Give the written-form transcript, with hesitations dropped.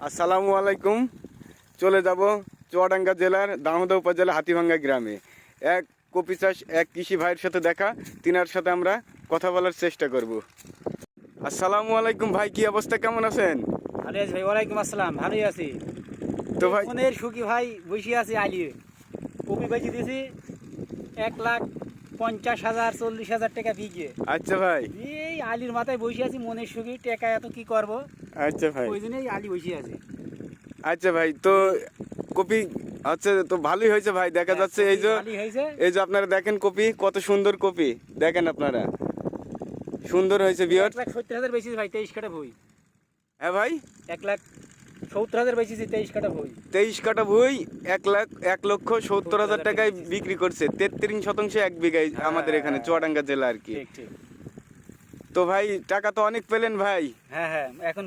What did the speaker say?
আসসালামু আলাইকুম। চলে যাব চুয়াডাঙ্গা জেলার দামোদা উপজেলা হাতিভাঙ্গা গ্রামে। এক কপি চাষ এক কৃষি ভাইয়ের সাথে দেখা, তিনার সাথে আমরা কথা বলার চেষ্টা করব। আসসালামু আলাইকুম ভাই, কি অবস্থা, কেমন আছেন? ভালো আছি ভাই, ওয়ালাইকুম আসসালাম, ভালোই আছি। তো ভাই মনের সুখী ভাই, বসে আছি আলিয়ে। কপি বেচে দিয়েছি 1,50,000 40,000 টাকা বিঘে। আচ্ছা ভাই। এই আলির মাথায় বসে আছি, মনের সুখী, টাকা এত কি করব, আচ্ছা ভাই। ওই জন্যই আলি বসে আছি। আচ্ছা ভাই, তো কপি হচ্ছে তো ভালোই হয়েছে ভাই, দেখা যাচ্ছে। এই যে ভালোই হয়েছে। এই যে আপনারা দেখেন কপি, কত সুন্দর কপি, দেখেন আপনারা, সুন্দর হয়েছে বিয়ার। 1,70,000 বেচেছি ভাই, 23 কাটা ভুই। হ্যাঁ ভাই, 1,70,000 বেচেছি, 23 কাটা ভুই। 23 কাটা ভুই 1,70,000 টাকায় বিক্রি করছে। 33% 1 বিঘায় আমাদের এখানে চুয়াডাঙ্গা জেলা আর কি। ঠিক ঠিক। তো ভাই টাকা তো অনেক পেলেন ভাই। হ্যাঁ হ্যাঁ, এখন